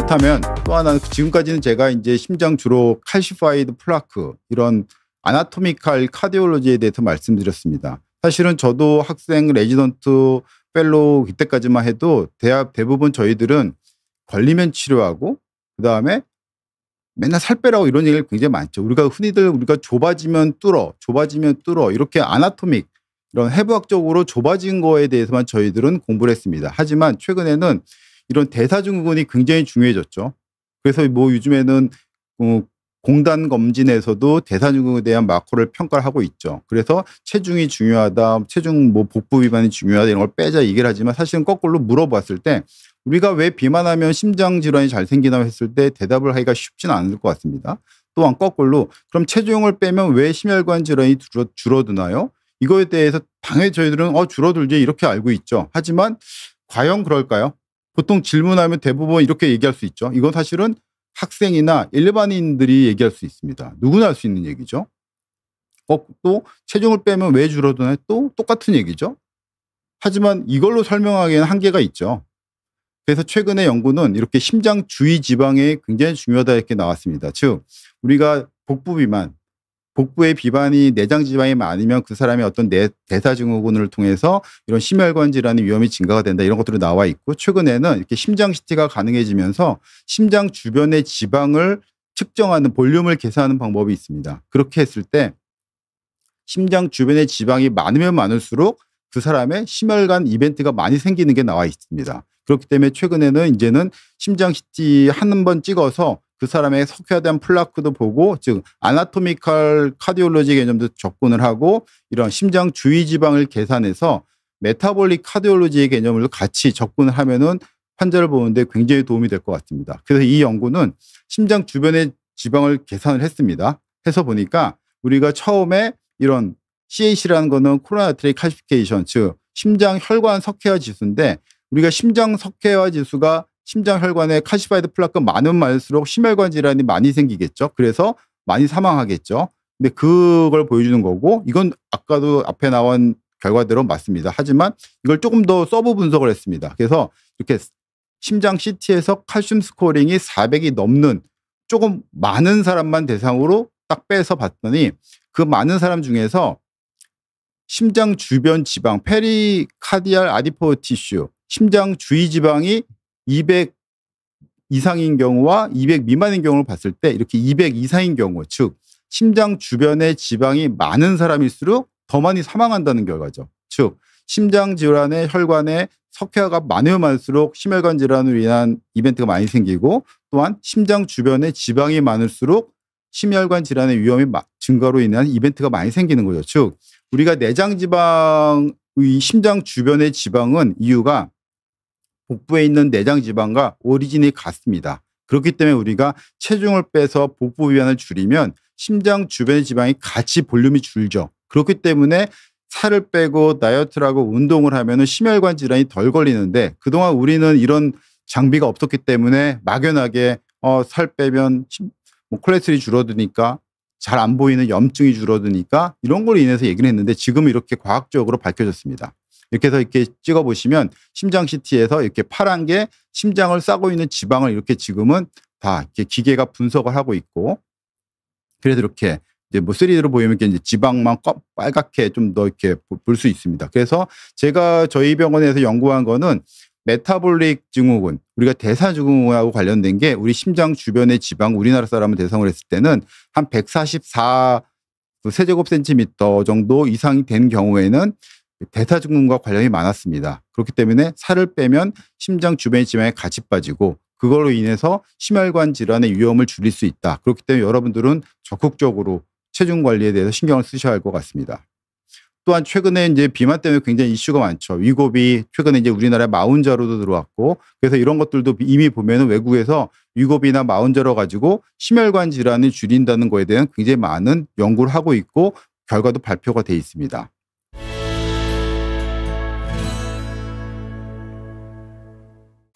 그렇다면 또 하나는 지금까지는 제가 이제 심장 주로 칼시파이드 플라크 이런 아나토미칼 카디올로지에 대해서 말씀드렸습니다. 사실은 저도 학생 레지던트 펠로우 이때까지만 해도 대부분 저희들은 걸리면 치료하고 그다음에 맨날 살 빼라고 이런 얘기를 굉장히 많죠. 우리가 좁아지면 뚫어 이렇게 아나토믹 이런 해부학적으로 좁아진 거에 대해서만 저희들은 공부를 했습니다. 하지만 최근에는 이런 대사증후군이 굉장히 중요해졌죠. 그래서 뭐 요즘에는 공단 검진에서도 대사증후군에 대한 마커를 평가를 하고 있죠. 그래서 체중이 중요하다, 체중 뭐 복부 비만이 중요하다 이런 걸 빼자 얘기를 하지만 사실은 거꾸로 물어봤을 때 우리가 왜 비만하면 심장 질환이 잘 생기나 했을 때 대답을 하기가 쉽지는 않을 것 같습니다. 또한 거꾸로 그럼 체중을 빼면 왜 심혈관 질환이 줄어드나요? 이거에 대해서 당연히 저희들은 줄어들지 이렇게 알고 있죠. 하지만 과연 그럴까요? 보통 질문하면 대부분 이렇게 얘기할 수 있죠. 이건 사실은 학생이나 일반인들이 얘기할 수 있습니다. 누구나 할 수 있는 얘기죠. 또 체중을 빼면 왜 줄어드나요? 또 똑같은 얘기죠. 하지만 이걸로 설명하기에는 한계가 있죠. 그래서 최근의 연구는 이렇게 심장 주위 지방이 굉장히 중요하다 이렇게 나왔습니다. 즉 우리가 복부 비만, 복부의 비만이 내장 지방이 많으면 그 사람이 어떤 대사증후군을 통해서 이런 심혈관 질환의 위험이 증가가 된다 이런 것들이 나와 있고 최근에는 이렇게 심장 CT가 가능해지면서 심장 주변의 지방을 측정하는 볼륨을 계산하는 방법이 있습니다. 그렇게 했을 때 심장 주변의 지방이 많으면 많을수록 그 사람의 심혈관 이벤트가 많이 생기는 게 나와 있습니다. 그렇기 때문에 최근에는 이제는 심장 CT 한 번 찍어서 그 사람의 석회화된 플라크도 보고 즉 아나토미칼 카디올로지 개념도 접근을 하고 이런 심장 주위 지방을 계산해서 메타볼릭 카디올로지의 개념을 같이 접근을 하면은 환자를 보는데 굉장히 도움이 될 것 같습니다. 그래서 이 연구는 심장 주변의 지방을 계산을 했습니다. 해서 보니까 우리가 처음에 이런 CAC라는 거는 코로나 아트리 칼시피케이션 즉 심장 혈관 석회화 지수인데 우리가 심장 석회화 지수가 심장 혈관에 칼시파이드 플라크가 많으면 많을수록 심혈관 질환이 많이 생기겠죠. 그래서 많이 사망하겠죠. 근데 그걸 보여주는 거고 이건 아까도 앞에 나온 결과대로 맞습니다. 하지만 이걸 조금 더 서브 분석을 했습니다. 그래서 이렇게 심장 CT에서 칼슘 스코어링이 400이 넘는 조금 많은 사람만 대상으로 딱 빼서 봤더니 그 많은 사람 중에서 심장 주변 지방, 페리카디알 아디포 티슈, 심장 주위 지방이 200 이상인 경우와 200 미만인 경우를 봤을 때 이렇게 200 이상인 경우, 즉 심장 주변에 지방이 많은 사람일수록 더 많이 사망한다는 결과죠. 즉 심장 질환의 혈관에 석회화가 많으면 많을수록 심혈관 질환으로 인한 이벤트가 많이 생기고 또한 심장 주변에 지방이 많을수록 심혈관 질환의 위험이 증가로 인한 이벤트가 많이 생기는 거죠. 즉 우리가 내장 지방의 심장 주변의 지방은 이유가 복부에 있는 내장 지방과 오리진이 같습니다. 그렇기 때문에 우리가 체중을 빼서 복부 비만을 줄이면 심장 주변의 지방이 같이 볼륨이 줄죠. 그렇기 때문에 살을 빼고 다이어트를 하고 운동을 하면 심혈관 질환이 덜 걸리는데 그동안 우리는 이런 장비가 없었기 때문에 막연하게 살 빼면 콜레스테롤이 줄어드니까 잘 안 보이는 염증이 줄어드니까 이런 걸로 인해서 얘기를 했는데 지금 이렇게 과학적으로 밝혀졌습니다. 이렇게 해서 이렇게 찍어보시면 심장 CT에서 이렇게 파란 게 심장을 싸고 있는 지방을 이렇게 지금은 다 이렇게 기계가 분석을 하고 있고 그래서 이렇게 이제 뭐 3D로 보이면 이제 지방만 빨갛게 좀 더 이렇게 볼 수 있습니다. 그래서 제가 저희 병원에서 연구한 거는 메타볼릭 증후군, 우리가 대사증후군하고 관련된 게 우리 심장 주변의 지방, 우리나라 사람을 대상으로 했을 때는 한 144 세제곱센티미터 정도 이상이 된 경우에는 대사증후군과 관련이 많았습니다. 그렇기 때문에 살을 빼면 심장 주변의 지방이 같이 빠지고 그걸로 인해서 심혈관 질환의 위험을 줄일 수 있다. 그렇기 때문에 여러분들은 적극적으로 체중 관리에 대해서 신경을 쓰셔야 할 것 같습니다. 또한 최근에 이제 비만 때문에 굉장히 이슈가 많죠. 위고비 최근에 이제 우리나라에 마운자로도 들어왔고 그래서 이런 것들도 이미 보면은 외국에서 위고비나 마운자로 가지고 심혈관 질환을 줄인다는 거에 대한 굉장히 많은 연구를 하고 있고 결과도 발표가 돼 있습니다.